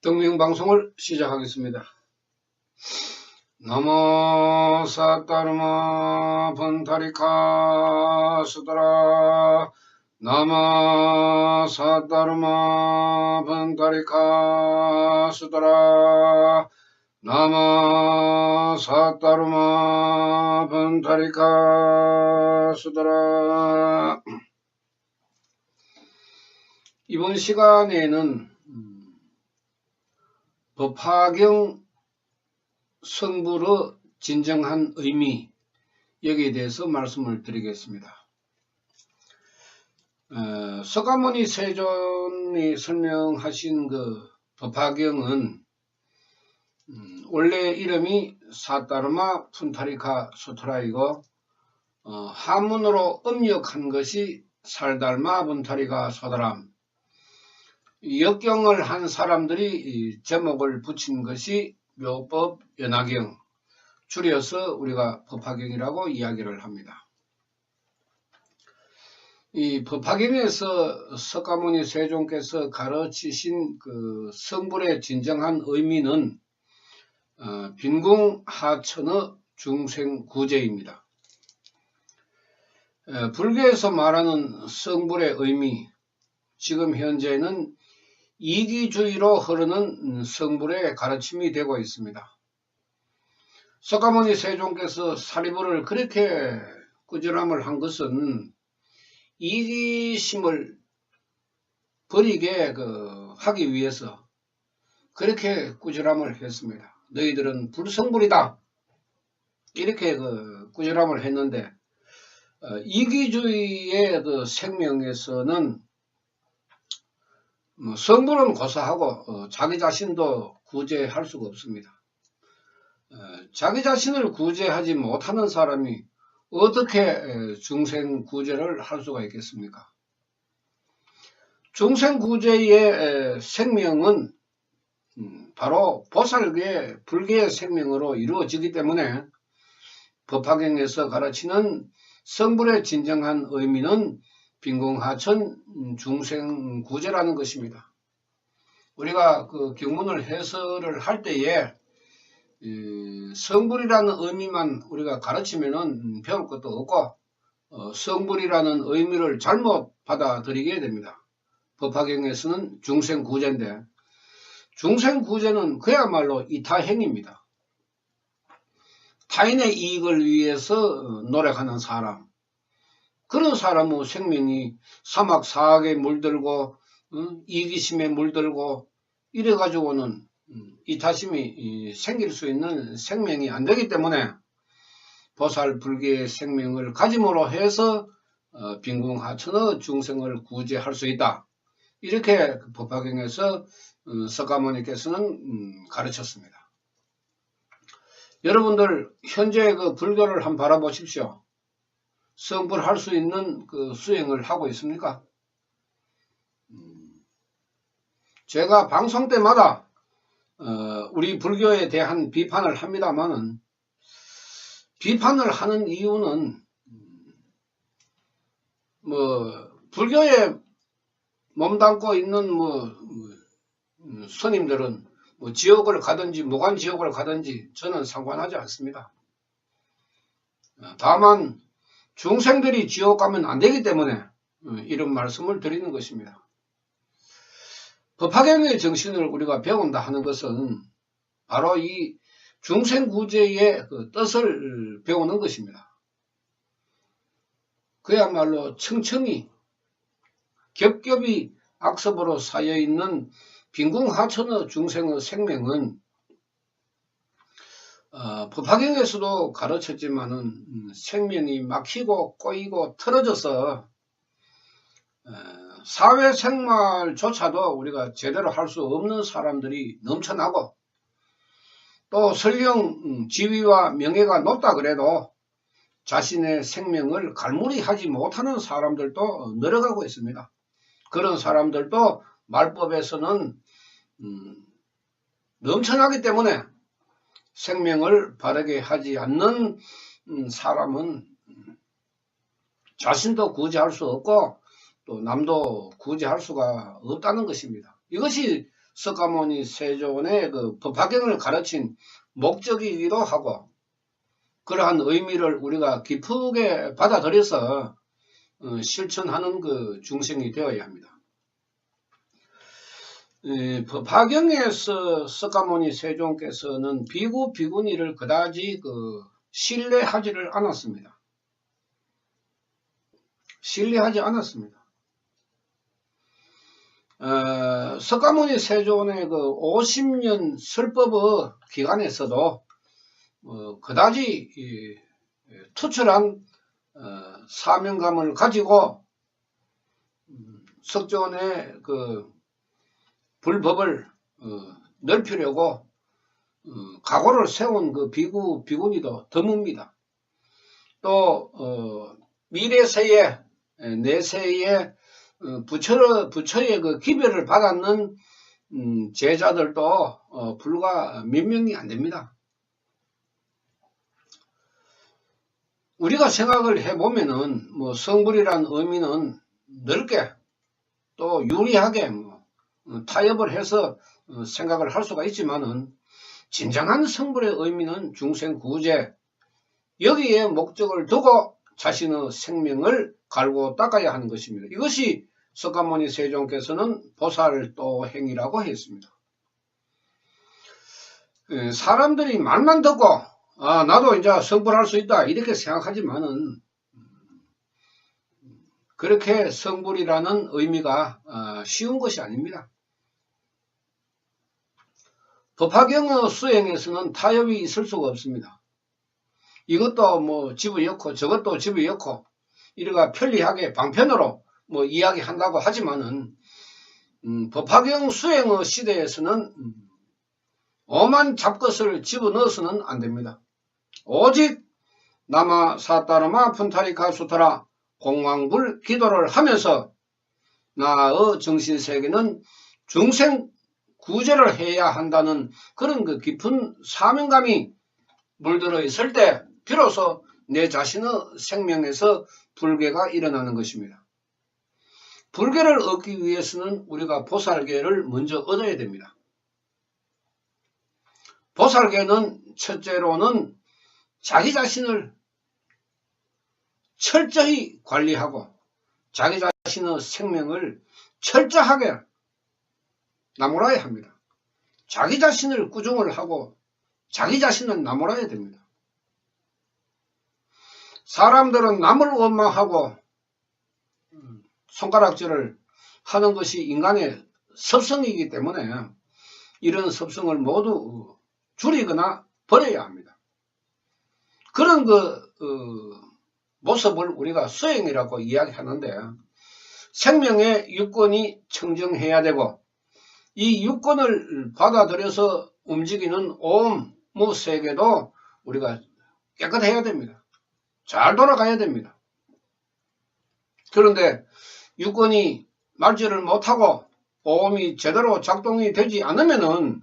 등명방송을 시작하겠습니다. 나모 사따르마 번타리카 수다라 나모 사따르마 번타리카 수다라 나모 사따르마 번타리카 수다라. 이번 시간에는 법화경 성불의 진정한 의미, 여기에 대해서 말씀을 드리겠습니다. 서가모니 세존이 설명하신 그 법화경은 원래 이름이 사따르마 푼타리카 수트라이고 한문으로 음역한 것이 살달마 푼타리카 소다람, 역경을 한 사람들이 제목을 붙인 것이 묘법 연화경, 줄여서 우리가 법화경이라고 이야기를 합니다. 이 법화경에서 석가모니 세존께서 가르치신 그 성불의 진정한 의미는 빈궁하천의 중생구제입니다. 불교에서 말하는 성불의 의미, 지금 현재는 이기주의로 흐르는 성불의 가르침이 되고 있습니다. 석가모니 세존께서 사리부를 그렇게 꾸준함을 한 것은 이기심을 버리게 하기 위해서 그렇게 꾸준함을 했습니다. 너희들은 불성불이다, 이렇게 꾸준함을 했는데, 이기주의의 생명에서는 성불은 고사하고 자기 자신도 구제할 수가 없습니다. 자기 자신을 구제하지 못하는 사람이 어떻게 중생 구제를 할 수가 있겠습니까? 중생 구제의 생명은 바로 보살계의 불교의 생명으로 이루어지기 때문에 법화경에서 가르치는 성불의 진정한 의미는 빈궁하천 중생구제라는 것입니다. 우리가 그 경문을 해설을 할 때에 성불이라는 의미만 우리가 가르치면은 배울 것도 없고 성불이라는 의미를 잘못 받아들이게 됩니다. 법화경에서는 중생구제인데, 중생구제는 그야말로 이타행입니다. 타인의 이익을 위해서 노력하는 사람, 그런 사람의 생명이 사막 사악에 물들고 이기심에 물들고 이래가지고는 이타심이 생길 수 있는 생명이 안 되기 때문에 보살 불교의 생명을 가짐으로 해서 빈궁하천의 중생을 구제할 수 있다, 이렇게 법화경에서 석가모니께서는 가르쳤습니다. 여러분들 현재 그 불교를 한번 바라보십시오. 성불할 수 있는 그 수행을 하고 있습니까? 제가 방송 때마다 우리 불교에 대한 비판을 합니다만은, 비판을 하는 이유는 불교에 몸담고 있는 스님들은 지옥을 가든지 무간지옥을 가든지 저는 상관하지 않습니다. 다만 중생들이 지옥 가면 안 되기 때문에 이런 말씀을 드리는 것입니다. 법화경의 정신을 우리가 배운다 하는 것은 바로 이 중생구제의 그 뜻을 배우는 것입니다. 그야말로 청청이 겹겹이 악습으로 쌓여있는 빈궁하천의 중생의 생명은 법화경에서도 가르쳤지만은 생명이 막히고 꼬이고 틀어져서 사회생활조차도 우리가 제대로 할 수 없는 사람들이 넘쳐나고, 또 설령 지위와 명예가 높다 그래도 자신의 생명을 갈무리하지 못하는 사람들도 늘어가고 있습니다. 그런 사람들도 말법에서는 넘쳐나기 때문에 생명을 바르게 하지 않는 사람은 자신도 구제할 수 없고 또 남도 구제할 수가 없다는 것입니다. 이것이 석가모니 세존의 그 법화경을 가르친 목적이기도 하고, 그러한 의미를 우리가 깊게 받아들여서 실천하는 그 중생이 되어야 합니다. 법화경에서 석가모니 세존께서는 비구 비구니를 그다지 신뢰하지를 않았습니다. 신뢰하지 않았습니다. 석가모니 세존의 그 50년 설법의 기간에서도 그다지 투철한 사명감을 가지고 석존의 그 불법을 넓히려고 각오를 세운 그 비구 비구니도 드뭅니다. 또 미래세에 내세에 부처의 그 기별을 받았는 제자들도 불과 몇 명이 안 됩니다. 우리가 생각을 해보면은 성불이란 의미는 넓게 또 유리하게 타협을 해서 생각을 할 수가 있지만은 진정한 성불의 의미는 중생구제, 여기에 목적을 두고 자신의 생명을 갈고 닦아야 하는 것입니다. 이것이 석가모니 세존께서는 보살도 행위라고 했습니다. 사람들이 말만 듣고 나도 이제 성불할 수 있다 이렇게 생각하지만은 그렇게 성불이라는 의미가 쉬운 것이 아닙니다. 법화경의 수행에서는 타협이 있을 수가 없습니다. 이것도 집어넣고 저것도 집어넣고 이래가 편리하게 방편으로 이야기한다고 하지만은 법화경 수행의 시대에서는 오만 잡것을 집어넣어서는 안 됩니다. 오직 나마 사따르마 푼타리카 수타라 공황불 기도를 하면서 나의 정신세계는 중생 구제를 해야 한다는 그런 그 깊은 사명감이 물들어 있을 때 비로소 내 자신의 생명에서 불계가 일어나는 것입니다. 불계를 얻기 위해서는 우리가 보살계를 먼저 얻어야 됩니다. 보살계는 첫째로는 자기 자신을 철저히 관리하고 자기 자신의 생명을 철저하게 나무라야 합니다. 자기 자신을 꾸중을 하고 자기 자신을 나무라야 됩니다. 사람들은 남을 원망하고 손가락질을 하는 것이 인간의 습성이기 때문에 이런 습성을 모두 줄이거나 버려야 합니다. 그런 모습을 우리가 수행이라고 이야기하는데 생명의 육권이 청정해야 되고 이 육권을 받아들여서 움직이는 오음 세계도 우리가 깨끗해야 됩니다. 잘 돌아가야 됩니다. 그런데 육권이 말지를 못하고 오음이 제대로 작동이 되지 않으면은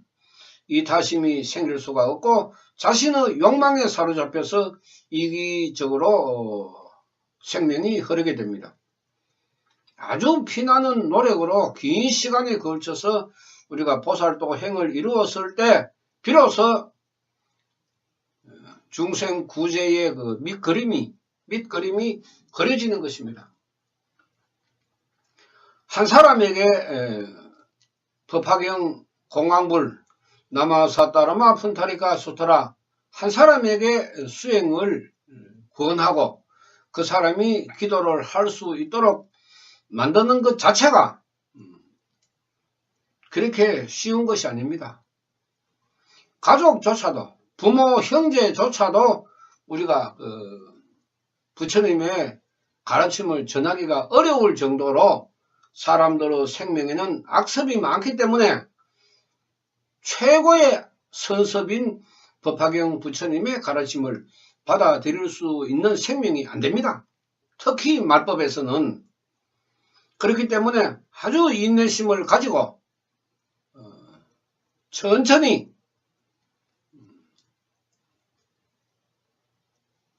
이타심이 생길 수가 없고 자신의 욕망에 사로잡혀서 이기적으로 생명이 흐르게 됩니다. 아주 피나는 노력으로 긴 시간에 걸쳐서 우리가 보살도 행을 이루었을 때 비로소 중생 구제의 그 밑그림이 그려지는 것입니다. 한 사람에게 법화경 공황불 나마사따르마 푼타리카 수타라 한 사람에게 수행을 권하고 그 사람이 기도를 할 수 있도록 만드는 것 자체가 그렇게 쉬운 것이 아닙니다. 가족조차도 부모 형제조차도 우리가 부처님의 가르침을 전하기가 어려울 정도로 사람들의 생명에는 악습이 많기 때문에 최고의 선섭인 법화경 부처님의 가르침을 받아들일 수 있는 생명이 안 됩니다. 특히 말법에서는. 그렇기 때문에 아주 인내심을 가지고 천천히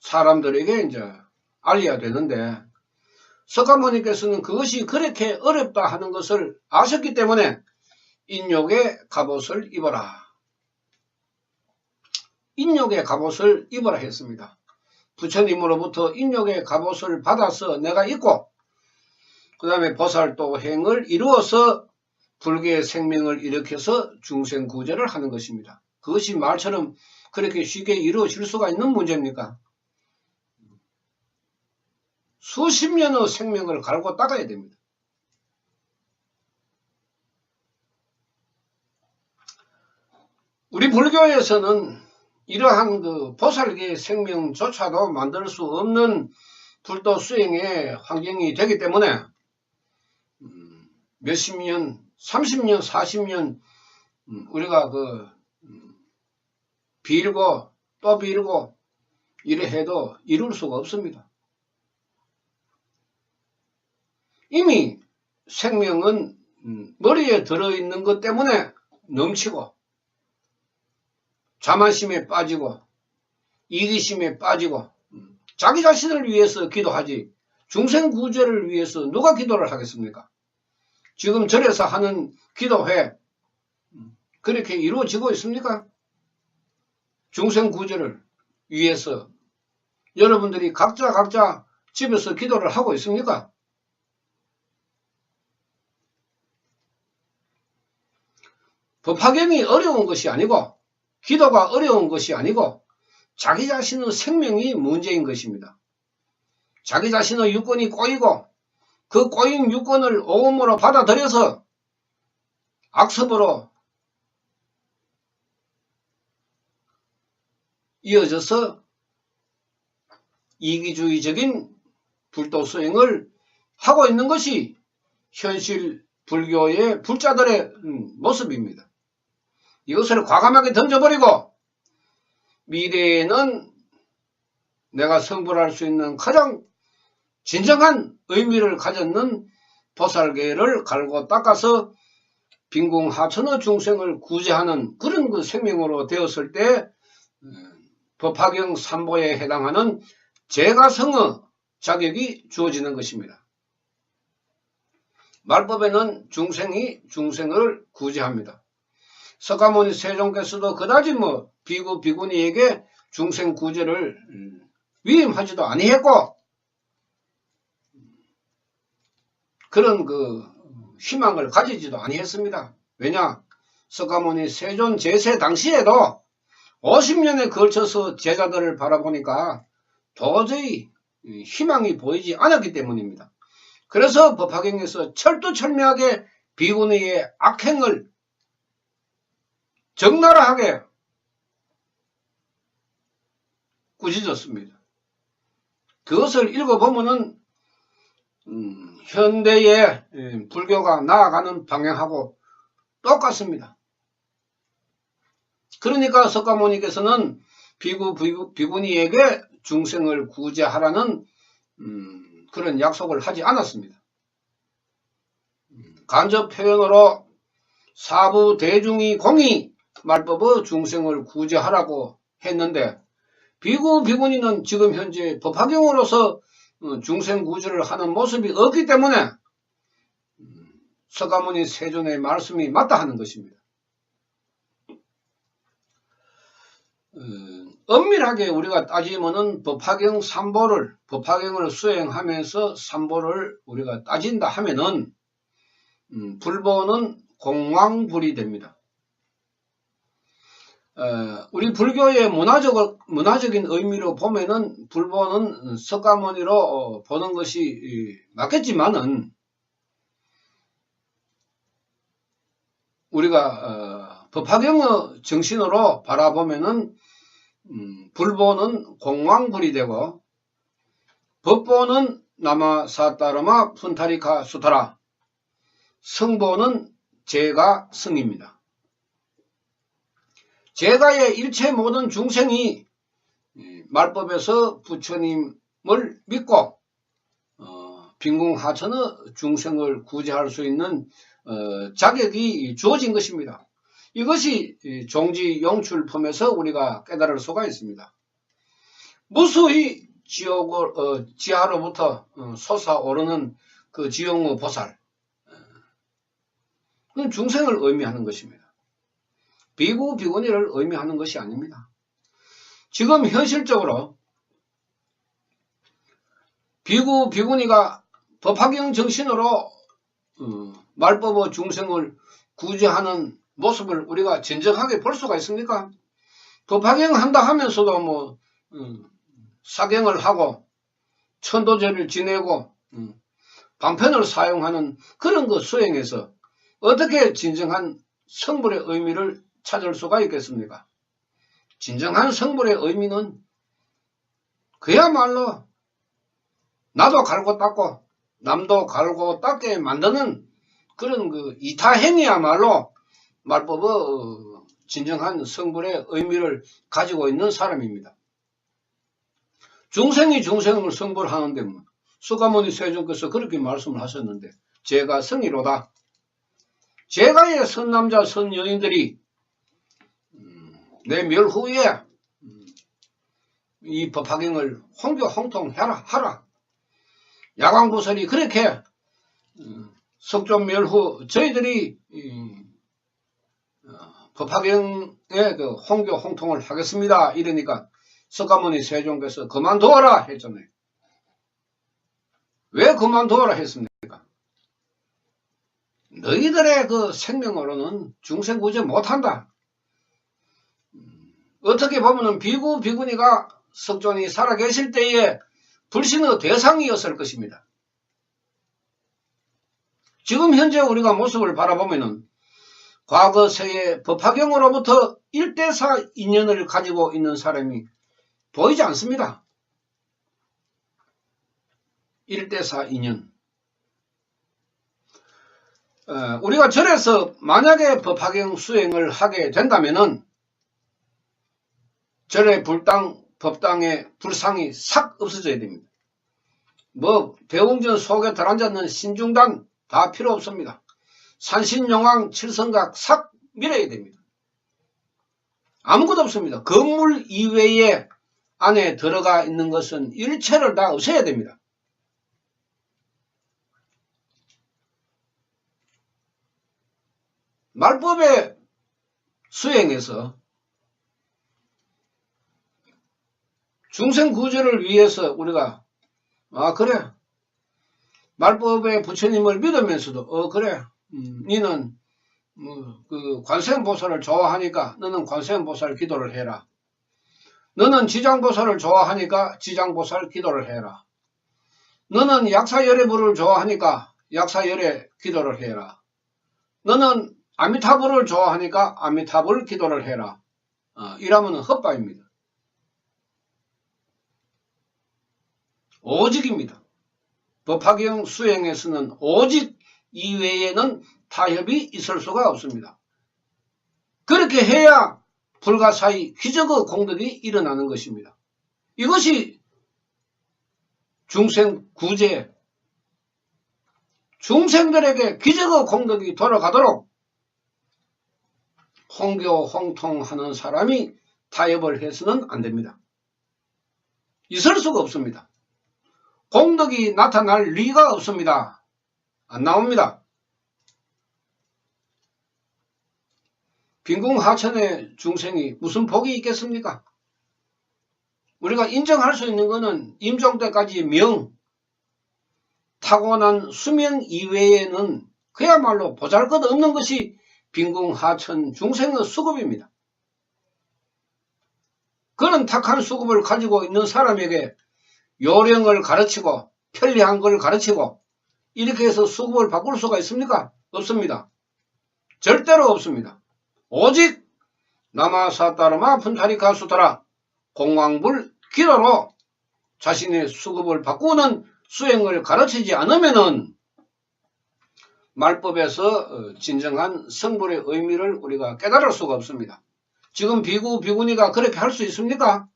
사람들에게 이제 알려야 되는데 석가모니께서는 그것이 그렇게 어렵다 하는 것을 아셨기 때문에 인욕의 갑옷을 입어라. 인욕의 갑옷을 입어라 했습니다. 부처님으로부터 인욕의 갑옷을 받아서 내가 입고 그 다음에 보살도행을 이루어서 불교의 생명을 일으켜서 중생구제를 하는 것입니다. 그것이 말처럼 그렇게 쉽게 이루어질 수가 있는 문제입니까? 수십 년의 생명을 갈고 닦아야 됩니다. 우리 불교에서는 이러한 그 보살계의 생명조차도 만들 수 없는 불도 수행의 환경이 되기 때문에 몇십 년, 30년, 40년 우리가 빌고 또 빌고 이래 해도 이룰 수가 없습니다. 이미 생명은 머리에 들어있는 것 때문에 넘치고 자만심에 빠지고 이기심에 빠지고 자기 자신을 위해서 기도하지 중생구제를 위해서 누가 기도를 하겠습니까? 지금 절에서 하는 기도회 그렇게 이루어지고 있습니까? 중생구제를 위해서 여러분들이 각자 집에서 기도를 하고 있습니까? 법화경이 어려운 것이 아니고 기도가 어려운 것이 아니고 자기 자신의 생명이 문제인 것입니다. 자기 자신의 유권이 꼬이고 그 꼬인 유권을 오음으로 받아들여서 악습으로 이어져서 이기주의적인 불도 수행을 하고 있는 것이 현실 불교의 불자들의 모습입니다. 이것을 과감하게 던져버리고 미래에는 내가 성불할 수 있는 가장 진정한 의미를 가졌는 보살계를 갈고 닦아서 빈궁하천의 중생을 구제하는 그런 그 생명으로 되었을 때 법화경 3보에 해당하는 제가성의 자격이 주어지는 것입니다. 말법에는 중생이 중생을 구제합니다. 석가모니 세종께서도 그다지 비구 비구니에게 중생 구제를 위임하지도 아니했고 그런 그 희망을 가지지도 아니했습니다. 왜냐? 석가모니 세존 제세 당시에도 50년에 걸쳐서 제자들을 바라보니까 도저히 희망이 보이지 않았기 때문입니다. 그래서 법화경에서 철두철미하게 비구니의 악행을 적나라하게 꾸짖었습니다. 그것을 읽어보면은 현대의 불교가 나아가는 방향하고 똑같습니다. 그러니까 석가모니께서는 비구니에게 중생을 구제하라는 그런 약속을 하지 않았습니다. 간접 표현으로 사부 대중이 공이 말법의 중생을 구제하라고 했는데 비구니는 지금 현재 법화경으로서 중생 구제를 하는 모습이 없기 때문에 석가모니 세존의 말씀이 맞다 하는 것입니다. 엄밀하게 우리가 따지면은 법화경 3보를 법화경을 수행하면서 3보를 우리가 따진다 하면은 불보는 공왕불이 됩니다. 우리 불교의 문화적인 의미로 보면은 불보는 석가모니로 보는 것이 맞겠지만은 우리가 법화경의 정신으로 바라보면은 불보는 공왕불이 되고 법보는 나마사따르마 푼타리카 수타라 성보는 제가성입니다. 제가의 일체 모든 중생이 말법에서 부처님을 믿고 빈궁하천의 중생을 구제할 수 있는 자격이 주어진 것입니다. 이것이 종지용출품에서 우리가 깨달을 수가 있습니다. 무수히 지하로부터 솟아오르는 그 지용의 보살 그건 중생을 의미하는 것입니다. 비구, 비구니를 의미하는 것이 아닙니다. 지금 현실적으로 비구, 비구니가 법화경 정신으로 말법의 중생을 구제하는 모습을 우리가 진정하게 볼 수가 있습니까? 법화경 한다 하면서도 뭐 사경을 하고 천도제를 지내고 방편을 사용하는 그런 것 수행에서 어떻게 진정한 성불의 의미를 찾을 수가 있겠습니까? 진정한 성불의 의미는 그야말로 나도 갈고 닦고 남도 갈고 닦게 만드는 그런 그 이타행이야말로 말법의 진정한 성불의 의미를 가지고 있는 사람입니다. 중생이 중생을 성불하는데 뭐 수가모니 세존께서 그렇게 말씀을 하셨는데 제가 성이로다. 제가의 선남자 선여인들이 내 멸후에 이 법화경을 홍교홍통해라 하라. 야광보살이 그렇게 석존 멸후 저희들이 법화경의 그 홍교홍통을 하겠습니다. 이러니까 석가모니 세종께서 그만두어라 했잖아요. 왜 그만두어라 했습니까? 너희들의 그 생명으로는 중생구제 못한다. 어떻게 보면은 비구, 비구니가 석존이 살아계실 때에 불신의 대상이었을 것입니다. 지금 현재 우리가 모습을 바라보면은 과거 세의 법화경으로부터 1대4 인연을 가지고 있는 사람이 보이지 않습니다. 1대4 인연. 우리가 절에서 만약에 법화경 수행을 하게 된다면은 절의 불당, 법당의 불상이 싹 없어져야 됩니다. 뭐 대웅전 속에 들어앉았는 신중단 다 필요 없습니다. 산신용왕 칠성각 싹 밀어야 됩니다. 아무것도 없습니다. 건물 이외에 안에 들어가 있는 것은 일체를 다 없애야 됩니다. 말법의 수행에서 중생 구제를 위해서 우리가 그래 말법의 부처님을 믿으면서도 그래 니는 그 관세음보살을 좋아하니까 너는 관세음보살 기도를 해라. 너는 지장보살을 좋아하니까 지장보살 기도를 해라. 너는 약사열애부를 좋아하니까 약사열애 기도를 해라. 너는 아미타불을 좋아하니까 아미타불 기도를 해라. 이러면 헛바입니다. 오직입니다. 법화경 수행에서는 오직 이외에는 타협이 있을 수가 없습니다. 그렇게 해야 불가사의 기적의 공덕이 일어나는 것입니다. 이것이 중생 구제, 중생들에게 기적의 공덕이 돌아가도록 홍교 홍통하는 사람이 타협을 해서는 안 됩니다. 있을 수가 없습니다. 공덕이 나타날 리가 없습니다. 안 나옵니다. 빈궁하천의 중생이 무슨 복이 있겠습니까? 우리가 인정할 수 있는 것은 임종 때까지 명, 타고난 수명 이외에는 그야말로 보잘것없는 것이 빈궁하천 중생의 수급입니다. 그런 탁한 수급을 가지고 있는 사람에게 요령을 가르치고 편리한 걸 가르치고 이렇게 해서 수급을 바꿀 수가 있습니까? 없습니다. 절대로 없습니다. 오직 나마사따르마 푼타리카 수타라 공황불 기도로 자신의 수급을 바꾸는 수행을 가르치지 않으면은 말법에서 진정한 성불의 의미를 우리가 깨달을 수가 없습니다. 지금 비구, 비구니가 그렇게 할 수 있습니까?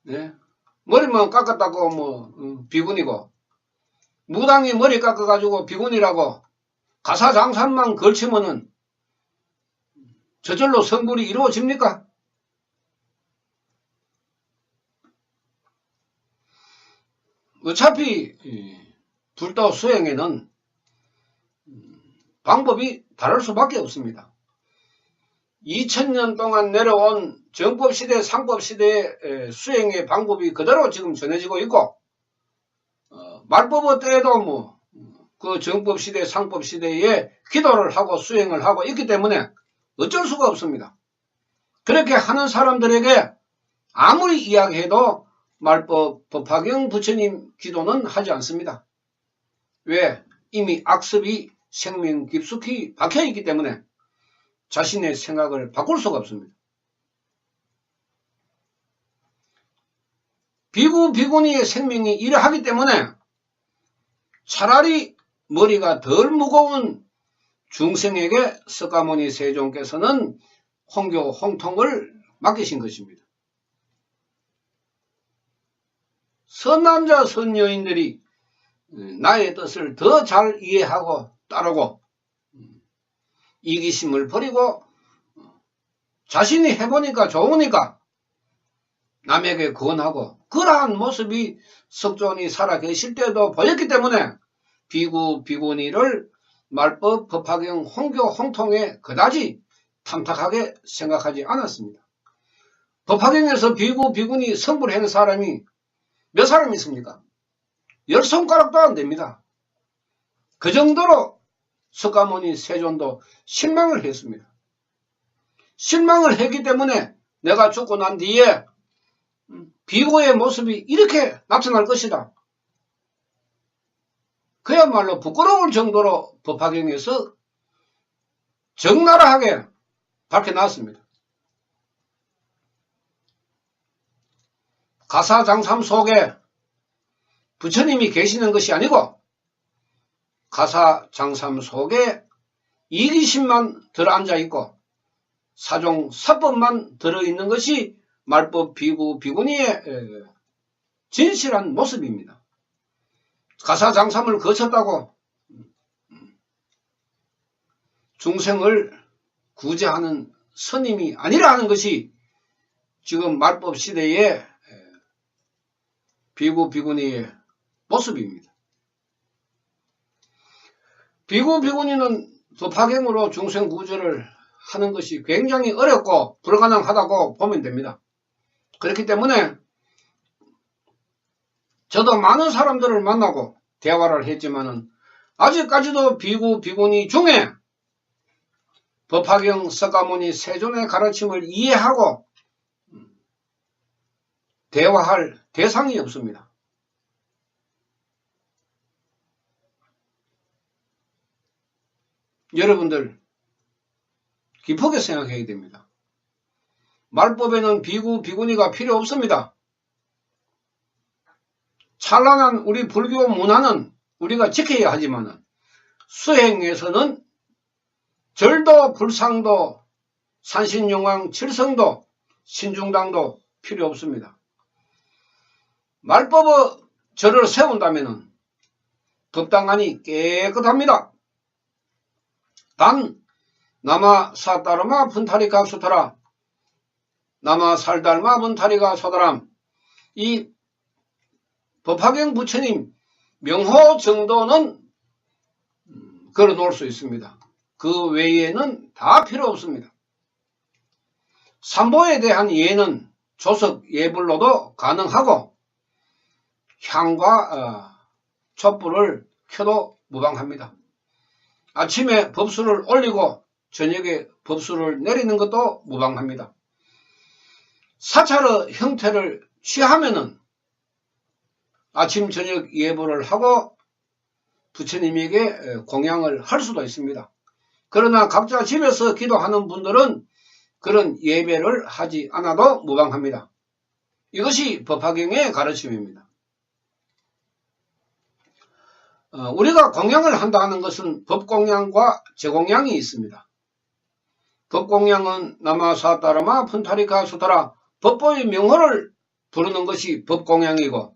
네. 머리만 깎았다고 비구니고 무당이 머리 깎아가지고 비구니라고 가사장산만 걸치면은 저절로 성불이 이루어집니까? 어차피 불도 수행에는 방법이 다를 수밖에 없습니다. 2000년 동안 내려온 정법시대, 상법시대의 수행의 방법이 그대로 지금 전해지고 있고, 말법의 때에도 그 정법시대, 상법시대에 기도를 하고 수행을 하고 있기 때문에 어쩔 수가 없습니다. 그렇게 하는 사람들에게 아무리 이야기해도 말법, 법화경 부처님 기도는 하지 않습니다. 왜? 이미 악습이 생명 깊숙이 박혀있기 때문에 자신의 생각을 바꿀 수가 없습니다. 비구, 비구니의 생명이 이러하기 때문에 차라리 머리가 덜 무거운 중생에게 석가모니 세존께서는 홍교, 홍통을 맡기신 것입니다. 선남자, 선여인들이 나의 뜻을 더 잘 이해하고 따르고 이기심을 버리고 자신이 해보니까 좋으니까 남에게 권하고 그러한 모습이 석존이 살아계실 때도 보였기 때문에 비구, 비구니를 말법, 법화경, 홍교, 홍통에 그다지 탐탁하게 생각하지 않았습니다. 법화경에서 비구, 비구니 성불한 사람이 몇 사람 있습니까? 10손가락도 안 됩니다. 그 정도로 석가모니 세존도 실망을 했습니다. 실망을 했기 때문에 내가 죽고 난 뒤에 비구의 모습이 이렇게 나타날 것이다. 그야말로 부끄러울 정도로 법화경에서 적나라하게 밝혀놨습니다. 가사장삼 속에 부처님이 계시는 것이 아니고 가사장삼 속에 이기심만 들어앉아있고 사종 사법만 들어있는 것이 말법 비구 비구니의 진실한 모습입니다. 가사장삼을 거쳤다고 중생을 구제하는 스님이 아니라 하는 것이 지금 말법 시대의 비구 비구니의 모습입니다. 비구 비구니는 법화경으로 중생 구제를 하는 것이 굉장히 어렵고 불가능하다고 보면 됩니다. 그렇기 때문에 저도 많은 사람들을 만나고 대화를 했지만은 아직까지도 비구 비구니 중에 법화경 석가모니 세존의 가르침을 이해하고 대화할 대상이 없습니다. 여러분들 깊게 생각해야 됩니다. 말법에는 비구 비구니가 필요 없습니다. 찬란한 우리 불교 문화는 우리가 지켜야 하지만 수행에서는 절도, 불상도, 산신용왕, 칠성도, 신중당도 필요 없습니다. 말법의 절을 세운다면 법당안이 깨끗합니다. 단 나마 사따르마 분타리가 수타라 나마 살달마 분타리가 소다람 이 법화경 부처님 명호 정도는 걸어 놓을 수 있습니다. 그 외에는 다 필요 없습니다. 삼보에 대한 예는 조석 예불로도 가능하고 향과 촛불을 켜도 무방합니다. 아침에 법수를 올리고 저녁에 법수를 내리는 것도 무방합니다. 사찰의 형태를 취하면은 아침 저녁 예불을 하고 부처님에게 공양을 할 수도 있습니다. 그러나 각자 집에서 기도하는 분들은 그런 예배를 하지 않아도 무방합니다. 이것이 법화경의 가르침입니다. 우리가 공양을 한다는 것은 법공양과 제공양이 있습니다. 법공양은 나마사따라마 푼타리카 수타라 법보의 명호를 부르는 것이 법공양이고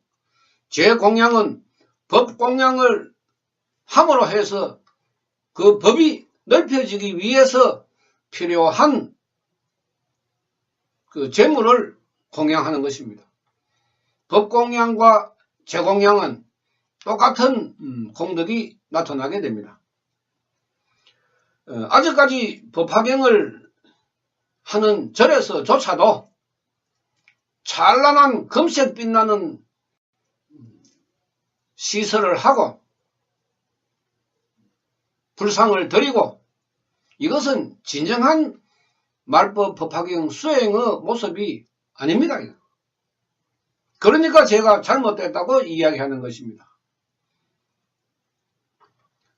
제공양은 법공양을 함으로 해서 그 법이 넓혀지기 위해서 필요한 그 재물을 공양하는 것입니다. 법공양과 제공양은 똑같은功德이 나타나게 됩니다. 아직까지 법화경을 하는 절에서조차도 찬란한 금색 빛나는 시설을 하고 불상을 드리고, 이것은 진정한 말법 법화경 수행의 모습이 아닙니다. 그러니까 제가 잘못됐다고 이야기하는 것입니다.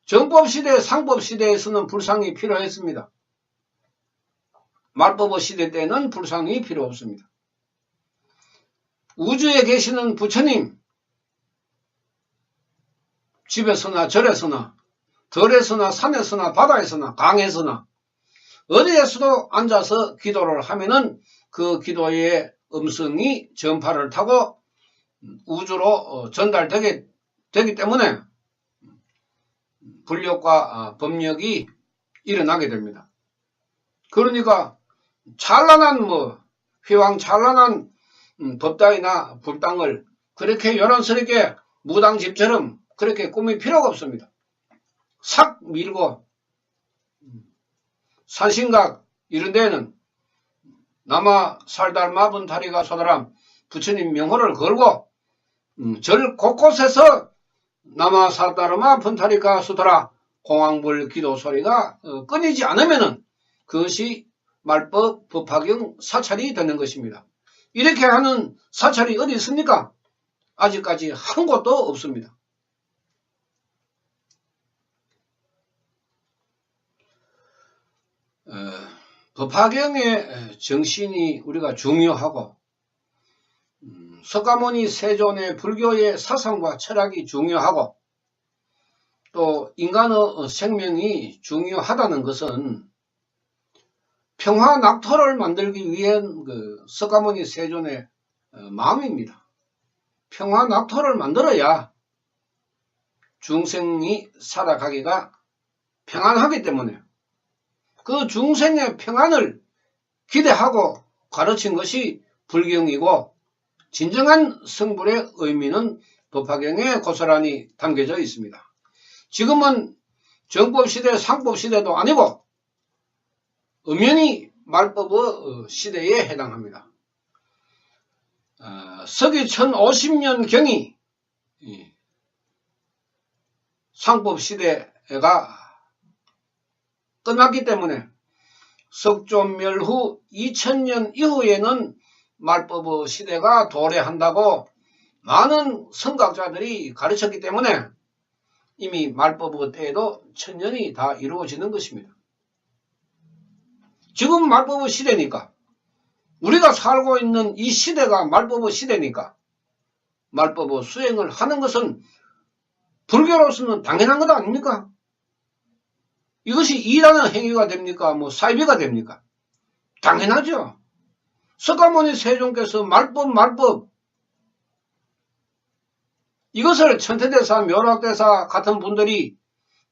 정법시대, 상법시대에서는 불상이 필요했습니다. 말법의 시대 때는 불상이 필요 없습니다. 우주에 계시는 부처님, 집에서나 절에서나 들에서나 산에서나 바다에서나 강에서나 어디에서도 앉아서 기도를 하면은 그 기도의 음성이 전파를 타고 우주로 전달되기 때문에 불력과 법력이 일어나게 됩니다. 그러니까 찬란한 휘황찬란한 법당이나 불당을 그렇게 요란스럽게 무당집처럼 그렇게 꾸밀 필요가 없습니다. 싹 밀고 산신각 이런 데는 남아 살달마 분타리가 소다람 부처님 명호를 걸고 절 곳곳에서 남아 살달마 분타리가 소다라 공황불 기도 소리가 끊이지 않으면은 그것이 말법 법화경 사찰이 되는 것입니다. 이렇게 하는 사찰이 어디 있습니까? 아직까지 한 곳도 없습니다. 법화경의 정신이 우리가 중요하고 석가모니 세존의 불교의 사상과 철학이 중요하고 또 인간의 생명이 중요하다는 것은 평화낙토를 만들기 위한 석가모니 세존의 마음입니다. 평화낙토를 만들어야 중생이 살아가기가 평안하기 때문에 그 중생의 평안을 기대하고 가르친 것이 불경이고, 진정한 성불의 의미는 법화경에 고스란히 담겨져 있습니다. 지금은 정법시대, 상법시대도 아니고 엄연히 말법의 시대에 해당합니다. 서기 1050년경이 상법시대가 끝났기 때문에 석존멸 후 2000년 이후에는 말법의 시대가 도래한다고 많은 성각자들이 가르쳤기 때문에 이미 말법의 때에도 1000년이 다 이루어지는 것입니다. 지금 말법의 시대니까, 우리가 살고 있는 이 시대가 말법의 시대니까 말법의 수행을 하는 것은 불교로서는 당연한 것 아닙니까? 이것이 일하는 행위가 됩니까? 사이비가 됩니까? 당연하죠. 석가모니 세존께서 말법 이것을 천태대사, 묘락대사 같은 분들이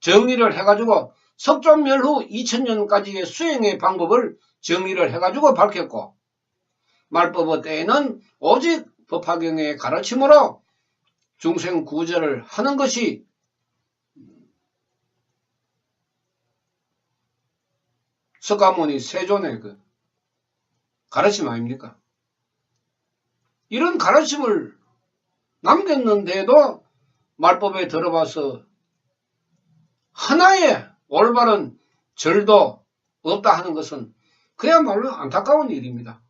정리를 해가지고 석존멸 후 2000년까지의 수행의 방법을 정리를 해가지고 밝혔고, 말법의 때에는 오직 법화경의 가르침으로 중생 구제를 하는 것이 석가모니 세존의 가르침 아닙니까? 이런 가르침을 남겼는데도 말법에 들어봐서 하나의 올바른 절도 없다 하는 것은 그야말로 안타까운 일입니다.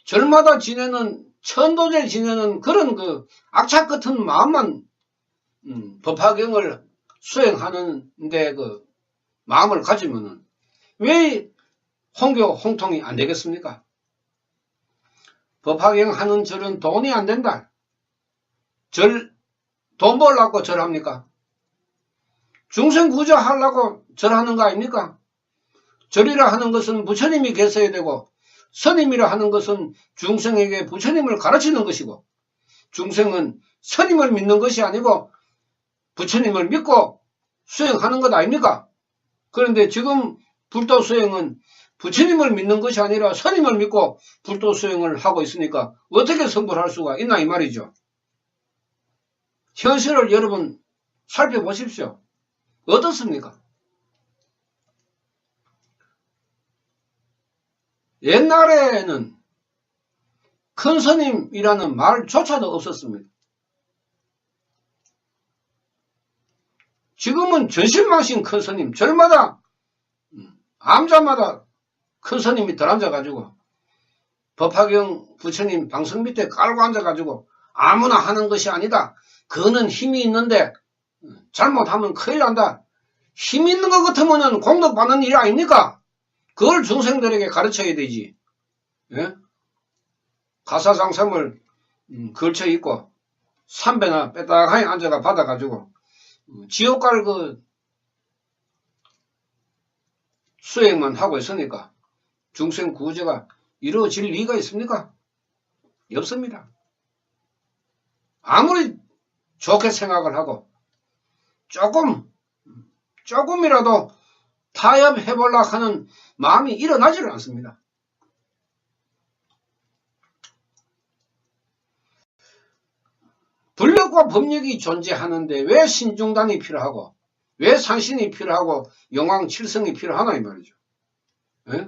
절마다 지내는, 천도제 지내는 그런 악착 같은 마음만 법화경을 수행하는데 마음을 가지면은 왜 홍교 홍통이 안 되겠습니까? 법화경 하는 절은 돈이 안 된다. 돈 벌려고 절합니까? 중생 구제하려고 절하는 거 아닙니까? 절이라 하는 것은 부처님이 계셔야 되고, 스님이라 하는 것은 중생에게 부처님을 가르치는 것이고, 중생은 스님을 믿는 것이 아니고 부처님을 믿고 수행하는 것 아닙니까? 그런데 지금 불도 수행은 부처님을 믿는 것이 아니라 스님을 믿고 불도 수행을 하고 있으니까 어떻게 성불할 수가 있나 이 말이죠. 현실을 여러분 살펴보십시오. 어떻습니까? 옛날에는 큰 스님이라는 말조차도 없었습니다. 지금은 전신망신 큰 스님, 절마다 암자마다 큰 스님이 들 앉아가지고 법화경 부처님 방석 밑에 깔고 앉아가지고 아무나 하는 것이 아니다. 그거는 힘이 있는데 잘못하면 큰일 난다. 힘 있는 것 같으면 공덕받는 일 아닙니까? 그걸 중생들에게 가르쳐야 되지. 예? 가사장삼을 걸쳐 입고 삼배나 빼딱하게 앉아가 받아가지고 지옥갈 그 수행만 하고 있으니까 중생 구제가 이루어질 리가 있습니까? 없습니다. 아무리 좋게 생각을 하고 조금이라도 타협해보려고 하는 마음이 일어나지를 않습니다. 불력과 법력이 존재하는데 왜 신중단이 필요하고 왜 상신이 필요하고 용왕칠성이 필요하나 이 말이죠. 에?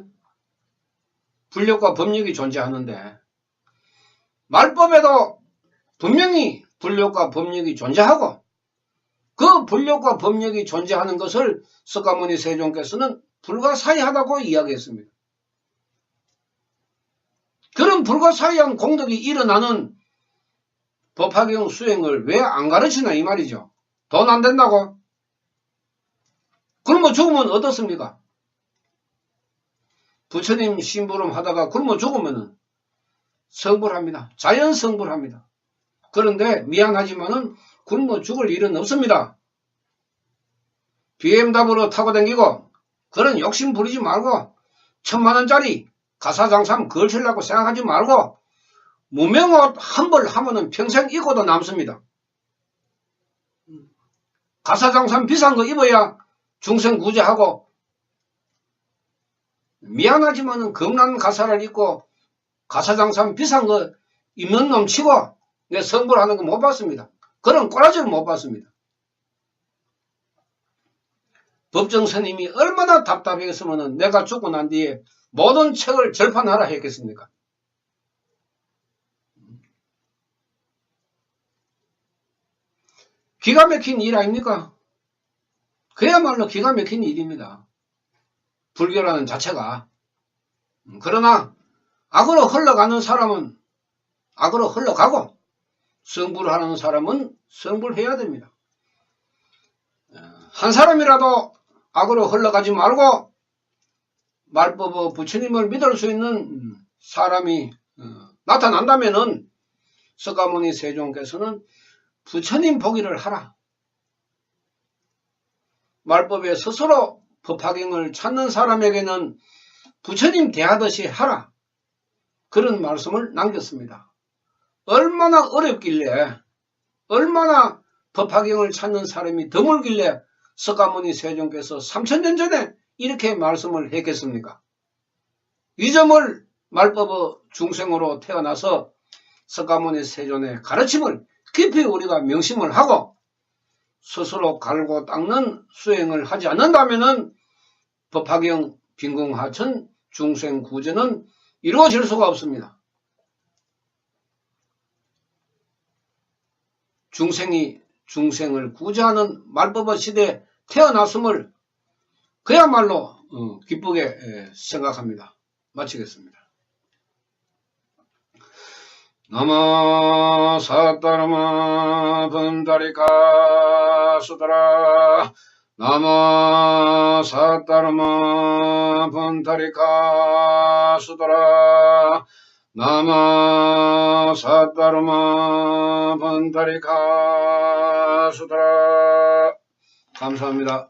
불력과 법력이 존재하는데 말법에도 분명히 불력과 법력이 존재하고 그 불력과 법력이 존재하는 것을 석가모니 세종께서는 불가사의하다고 이야기했습니다. 그런 불가사의한 공덕이 일어나는 법화경 수행을 왜 안 가르치나 이 말이죠. 돈 안 된다고? 굶어 죽으면 어떻습니까? 부처님 심부름 하다가 굶어 죽으면 성불합니다. 자연 성불합니다. 그런데 미안하지만은 굶어 죽을 일은 없습니다. BMW로 타고 다니고 그런 욕심 부리지 말고 1000만원짜리 가사장삼 걸치려고 생각하지 말고 무명옷 한 벌 하면은 평생 입고도 남습니다. 가사장삼 비싼 거 입어야 중생 구제하고 미안하지만은 겁나는 가사를 입고 가사장삼 비싼 거 입는 놈 치고 내 성불하는 거 못 봤습니다. 그런 꼬라지를 못 봤습니다. 법정 스님이 얼마나 답답했으면 내가 죽고 난 뒤에 모든 책을 절판하라 했겠습니까? 기가 막힌 일 아닙니까? 그야말로 기가 막힌 일입니다. 불교라는 자체가. 그러나 악으로 흘러가는 사람은 악으로 흘러가고 성불하는 사람은 성불해야 됩니다. 한 사람이라도 악으로 흘러가지 말고 말법의 부처님을 믿을 수 있는 사람이 나타난다면은 석가모니 세종께서는 부처님 보기를 하라. 말법에 스스로 법화경을 찾는 사람에게는 부처님 대하듯이 하라. 그런 말씀을 남겼습니다. 얼마나 어렵길래 얼마나 법화경을 찾는 사람이 드물길래 석가모니 세종께서 3000년 전에 이렇게 말씀을 했겠습니까? 이 점을 말법의 중생으로 태어나서 석가모니 세존의 가르침을 깊이 우리가 명심을 하고 스스로 갈고 닦는 수행을 하지 않는다면 법화경 빈궁하천 중생 구제는 이루어질 수가 없습니다. 중생이 중생을 구제하는 말법의 시대에 태어났음을 그야말로 기쁘게 생각합니다. 마치겠습니다. 나마 사따르마 분다리카 수다라 나마 사따르마 분다리카 수다라 나마 사따르마 분다리카 수다라 감사합니다.